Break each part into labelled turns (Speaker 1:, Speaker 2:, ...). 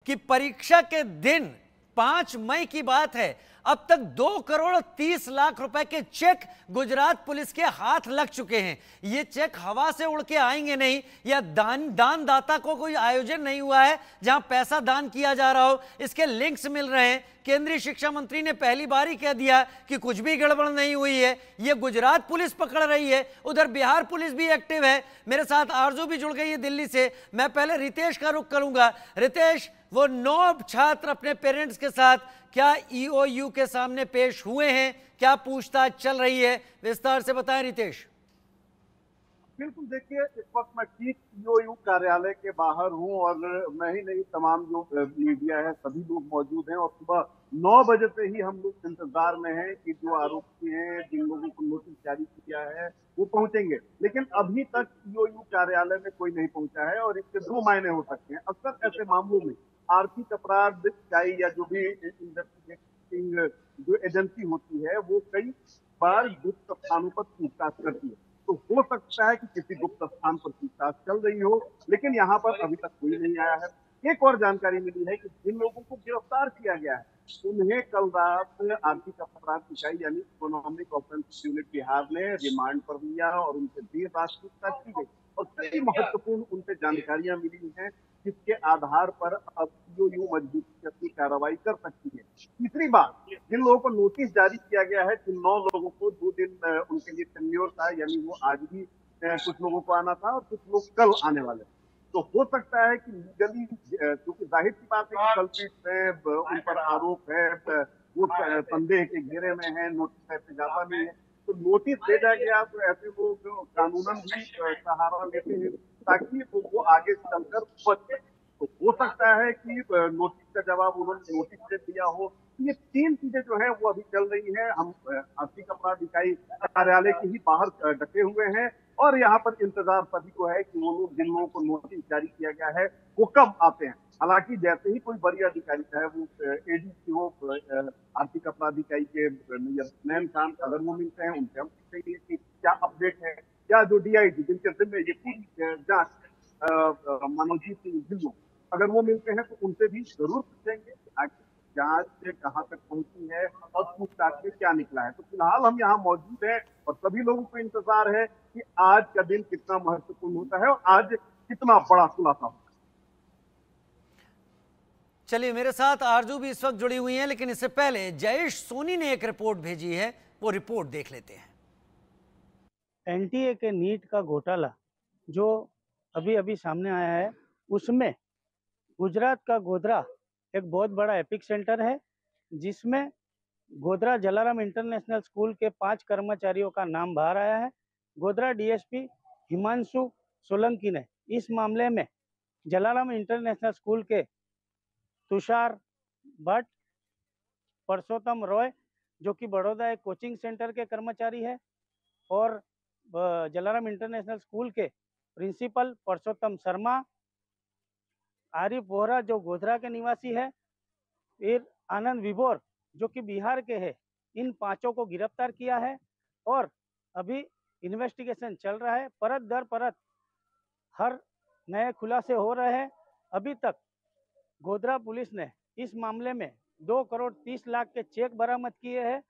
Speaker 1: कि परीक्षा के दिन 5 मई की बात है, अब तक 2,30,00,000 रुपए के चेक गुजरात पुलिस के हाथ लग चुके हैं। ये चेक हवा से उड़ के आएंगे नहीं, या दान दाता को कोई आयोजन नहीं हुआ है जहां पैसा दान किया जा रहा हो। इसके लिंक्स मिल रहे हैं। केंद्रीय शिक्षा मंत्री ने पहली बार ही कह दिया कि कुछ भी गड़बड़ नहीं हुई है। ये गुजरात पुलिस पकड़ रही है, उधर बिहार पुलिस भी एक्टिव है। मेरे साथ आरजू भी जुड़ गई है दिल्ली से। मैं पहले रितेश का रुख करूंगा। रितेश, वो 9 छात्र अपने पेरेंट्स के साथ क्या ईओयू के सामने पेश हुए हैं? क्या पूछताछ चल रही है? विस्तार से बताएं रितेश।
Speaker 2: बिल्कुल, देखिए इस वक्त मैं ठीक ईओयू कार्यालय के बाहर हूं और मैं ही नहीं, तमाम जो मीडिया है सभी लोग मौजूद हैं और सुबह 9 बजे से ही हम लोग इंतजार में हैं कि जो आरोपी हैं, जिन लोगों को नोटिस जारी किया है, वो पहुंचेंगे। लेकिन अभी तक ईओयू कार्यालय में कोई नहीं पहुंचा है और इसके 2 मायने हो सकते हैं। अक्सर ऐसे मामलों में आर्थिक अपराध इकाई या जो भी इन्वेस्टिगेटिंग जो एजेंसी होती है, वो कई बार गुप्त स्थानों पर पूछताछ करती है। तो हो सकता है कि किसी गुप्त स्थान पर पूछताछ चल रही हो, लेकिन यहाँ पर अभी तक कोई नहीं आया है। एक और जानकारी मिली है कि जिन लोगों को गिरफ्तार किया गया है, उन्हें कल रात आर्थिक अपराध इकाई यानी इकोनॉमिक ऑफेंस यूनिट बिहार ने रिमांड पर लिया और उनसे देर रात पूछताछ की गई और कई महत्वपूर्ण उनसे जानकारियां मिली हैं, जिसके आधार पर अब ईओयू मजबूती से अपनी कार्रवाई कर सकती है। तीसरी बात, जिन लोगों को नोटिस जारी किया गया है, जिन 9 लोगों को 2 दिन उनके लिए टेन्योर था, यानी वो आज भी कुछ लोगों को आना था और कुछ लोग कल आने वाले। तो हो सकता है कि लीगली, क्योंकि जाहिर सी बात है कि कल्प्रिट है, उन पर आरोप है, वो संदेह के घेरे में है, नोटिस ऐसे जाता नहीं है, तो नोटिस भेजा गया तो ऐसे लोग कानूनन भी सहारा लेते हैं ताकि वो आगे चलकर बचे। तो हो सकता है कि नोटिस का जवाब उन्होंने नोटिस से दिया हो। ये 3 चीजें जो है वो अभी चल रही है। हम आर्थिक अपराध इकाई कार्यालय के ही बाहर डटे हुए हैं और यहाँ पर इंतजार सभी को है कि वो लोग, जिन लोगों को नोटिस जारी किया गया है, वो कब आते हैं। हालांकि जैसे ही कोई बड़ी अधिकारी चाहे वो एडीसी हो, आर्थिक अपराध इकाई के नैन खान, अगर वो मिलते हैं उनसे हम पूछेंगे कि क्या अपडेट है, क्या जो डीआईजी जिनके जिम्मे ये पूरी जांच मनोजीत सिंह ढिल्लों, अगर वो मिलते हैं तो उनसे भी जरूर पूछेंगे कि आखिर जांच से कहां तक पहुंची है और पूछताछ में क्या निकला है। तो फिलहाल हम यहाँ मौजूद हैं और सभी लोगों को इंतजार है कि आज का दिन कितना महत्वपूर्ण होता है और आज कितना बड़ा खुलासा होता है।
Speaker 1: चलिए, मेरे साथ आरजू भी इस वक्त जुड़ी हुई हैं, लेकिन इससे पहले जयेश सोनी ने एक रिपोर्ट भेजी है, वो रिपोर्ट देख लेते हैं।
Speaker 3: एनटीए के नीट का घोटाला जो अभी अभी सामने आया है, उसमें गुजरात का गोधरा एक बहुत बड़ा एपिक सेंटर है, जिसमें गोधरा जलाराम इंटरनेशनल स्कूल के 5 कर्मचारियों का नाम बाहर आया है। गोधरा डीएसपी हिमांशु सोलंकी ने इस मामले में जलाराम इंटरनेशनल स्कूल के तुषार भट्ट, परसोत्तम रॉय जो कि बड़ौदा एक कोचिंग सेंटर के कर्मचारी है, और जलाराम इंटरनेशनल स्कूल के प्रिंसिपल परसोत्तम शर्मा, आरिफ वोहरा जो गोधरा के निवासी है, फिर आनंद विभोर जो कि बिहार के हैं, इन 5 को गिरफ्तार किया है और अभी इन्वेस्टिगेशन चल रहा है। परत दर परत हर नए खुलासे हो रहे हैं। अभी तक गोधरा पुलिस ने इस मामले में 2,30,00,000 के चेक बरामद किए हैं।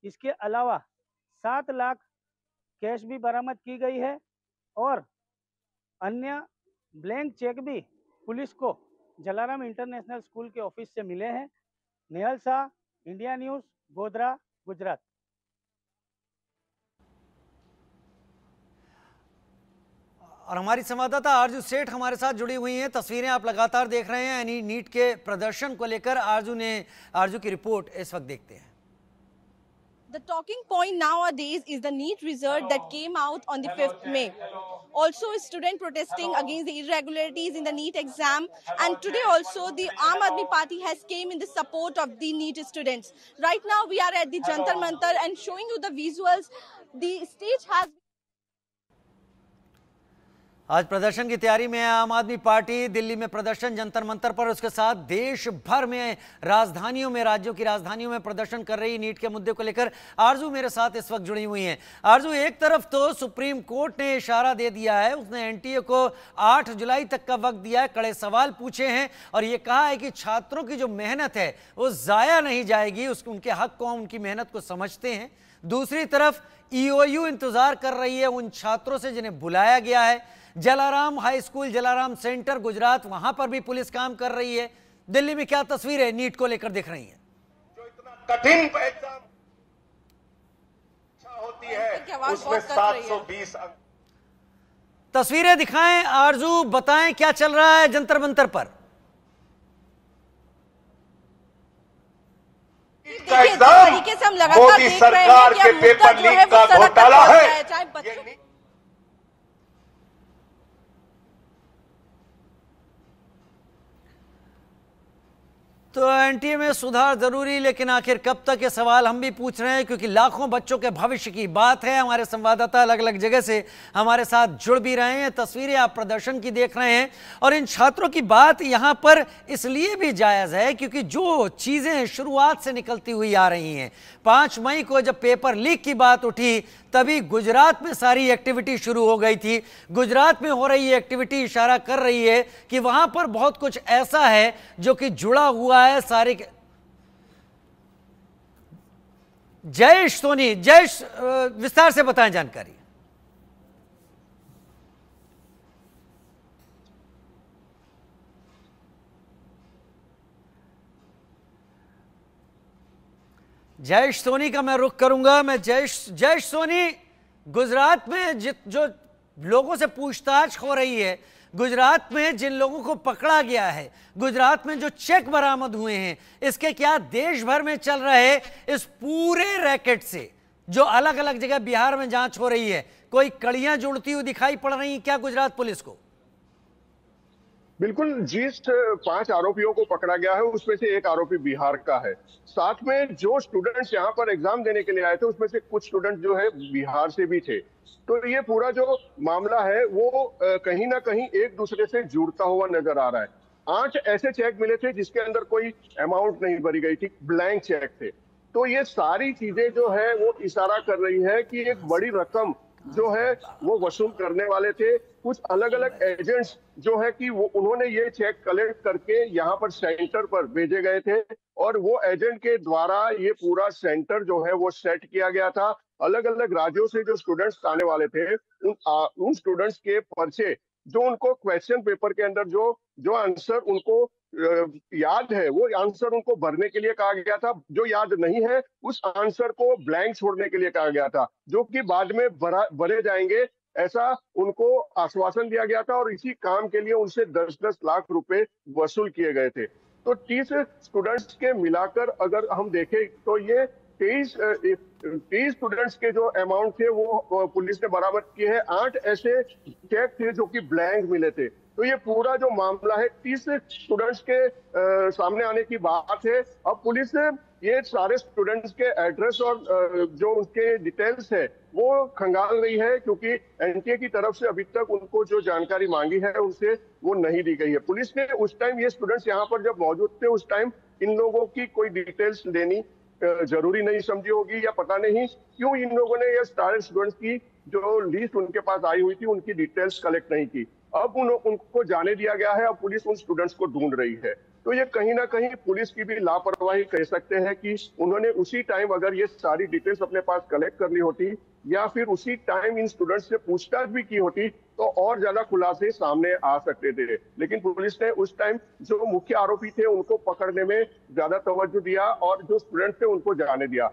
Speaker 3: इसके अलावा 7 लाख कैश भी बरामद की गई है और अन्य ब्लैंक चेक भी पुलिस को जलाराम इंटरनेशनल स्कूल के ऑफिस से मिले हैं। Nehal Shah, India news, Godhra, Gujarat.
Speaker 1: और हमारी संवाददाता आरजू सेठ हमारे साथ जुड़ी हुई हैं। तस्वीरें आप लगातार देख रहे हैं, यानी नीट के प्रदर्शन को लेकर आरजू की रिपोर्ट इस वक्त देखते हैं।
Speaker 4: The talking point nowadays is the NEET result that came out on the 5th May. Also, students protesting against the irregularities in the NEET exam, and today also the Aam Aadmi Party has came in the support of the NEET students. Right now we are at the Jantar Mantar and showing you the visuals. The stage has
Speaker 1: आज प्रदर्शन की तैयारी में है आम आदमी party. Delhi में प्रदर्शन जंतर मंतर पर, उसके साथ देश भर में राजधानियों में, राज्यों की राजधानियों में प्रदर्शन कर रही नीट के मुद्दे को लेकर आरजू मेरे साथ इस वक्त जुड़ी हुई हैं। आरजू, एक तरफ तो सुप्रीम कोर्ट ने इशारा दे दिया है, उसने एनटीए को 8 जुलाई तक का वक्त दिया है, कड़े सवाल पूछे हैं और यह कहा है कि छात्रों की जो मेहनत है वो जाया नहीं जाएगी, उनके हक को, उनकी मेहनत को समझते हैं। दूसरी तरफ ईओयू इंतजार कर रही है उन छात्रों से जिन्हें बुलाया गया है। Jalaram high school, Jalaram centre Gujarat, वहां पर भी पुलिस काम कर रही है। दिल्ली में क्या तस्वीरें नीट को लेकर दिख रही हैं?
Speaker 5: जो इतना कठिन एग्जाम होती है उसमें 720 अंक।
Speaker 1: तस्वीरें दिखाएं आरजू, बताएं क्या चल रहा है जंतर मंतर पर।
Speaker 4: देखिए, जिस तरीके से हम लगातार देख रहे हैं कि अब मुद्दा जो है वो सड़क तक पहुंच रहा है, चाहे बच्चों।
Speaker 1: तो एनटीए में सुधार जरूरी, लेकिन आखिर कब तक, ये सवाल हम भी पूछ रहे हैं, क्योंकि लाखों बच्चों के भविष्य की बात है। हमारे संवाददाता अलग अलग जगह से हमारे साथ जुड़ भी रहे हैं। तस्वीरें आप प्रदर्शन की देख रहे हैं और इन छात्रों की बात यहां पर इसलिए भी जायज है क्योंकि जो चीजें शुरुआत से निकलती हुई आ रही हैं, 5 मई को जब पेपर लीक की बात उठी तभी गुजरात में सारी एक्टिविटी शुरू हो गई थी। गुजरात में हो रही एक्टिविटी इशारा कर रही है कि वहां पर बहुत कुछ ऐसा है जो कि जुड़ा हुआ है सारे। जयेश सोनी, जयेश विस्तार से बताएं जानकारी। जयेश सोनी का मैं रुख करूंगा। मैं जयेश सोनी, गुजरात में जो लोगों से पूछताछ हो रही है, गुजरात में जिन लोगों को पकड़ा गया है, गुजरात में जो चेक बरामद हुए हैं, इसके क्या देश भर में चल रहे इस पूरे रैकेट से जो अलग अलग जगह बिहार में जांच हो रही है, कोई कड़ियां जुड़ती हुई दिखाई पड़ रही हैं क्या गुजरात पुलिस को?
Speaker 6: बिल्कुल, जिस 5 आरोपियों को पकड़ा गया है उसमें से एक आरोपी बिहार का है। साथ में जो स्टूडेंट्स यहाँ पर एग्जाम देने के लिए आए थे उसमें से कुछ स्टूडेंट जो है बिहार से भी थे। तो ये पूरा जो मामला है वो कहीं ना कहीं एक दूसरे से जुड़ता हुआ नजर आ रहा है। 8 ऐसे चेक मिले थे जिसके अंदर कोई अमाउंट नहीं भरी गई थी, ब्लैंक चेक थे। तो ये सारी चीजें जो है वो इशारा कर रही है कि एक बड़ी रकम जो है वो वसूल करने वाले थे। कुछ अलग अलग एजेंट्स जो है कि वो उन्होंने ये चेक कलेक्ट करके यहाँ पर सेंटर पर भेजे गए थे और वो एजेंट के द्वारा ये पूरा सेंटर जो है वो सेट किया गया था। अलग अलग राज्यों से जो स्टूडेंट्स आने वाले थे उन स्टूडेंट्स के पर्चे जो उनको क्वेश्चन पेपर के अंदर जो आंसर उनको याद है वो आंसर उनको भरने के लिए कहा गया था, जो याद नहीं है उस आंसर को ब्लैंक छोड़ने के लिए कहा गया था, जो कि बाद में भरे जाएंगे, ऐसा उनको आश्वासन दिया गया था। और इसी काम के लिए उनसे 10-10 लाख रुपए वसूल किए गए थे। तो 30 स्टूडेंट्स के मिलाकर अगर हम देखें तो ये 23 स्टूडेंट्स के जो अमाउंट थे वो पुलिस ने बरामद किए हैं। 8 ऐसे चेक थे जो कि ब्लैंक मिले थे। तो ये पूरा जो मामला है 30 स्टूडेंट्स के सामने आने की बात है। अब पुलिस ये सारे स्टूडेंट्स के एड्रेस और जो उनके डिटेल्स है वो खंगाल रही है, क्योंकि एनटीए की तरफ से अभी तक उनको जो जानकारी मांगी है उनसे वो नहीं दी गई है। पुलिस ने उस टाइम ये स्टूडेंट्स यहाँ पर जब मौजूद थे उस टाइम इन लोगों की कोई डिटेल्स लेनी जरूरी नहीं समझी होगी, या पता नहीं क्यों इन लोगों ने ये सारे स्टूडेंट्स की जो लिस्ट उनके पास आई हुई थी उनकी डिटेल्स कलेक्ट नहीं की। अब उनको जाने दिया गया है। अब पुलिस उन स्टूडेंट्स को ढूंढ रही है। तो ये कहीं ना कहीं पुलिस की भी लापरवाही कह सकते हैं कि उन्होंने उसी टाइम अगर ये सारी डिटेल्स अपने पास कलेक्ट कर ली होती या फिर उसी टाइम इन स्टूडेंट्स से पूछताछ भी की होती तो और ज्यादा खुलासे सामने आ सकते थे। लेकिन पुलिस ने उस टाइम जो मुख्य आरोपी थे उनको पकड़ने में ज्यादा तवज्जो दिया और जो स्टूडेंट्स थे उनको जाने दिया।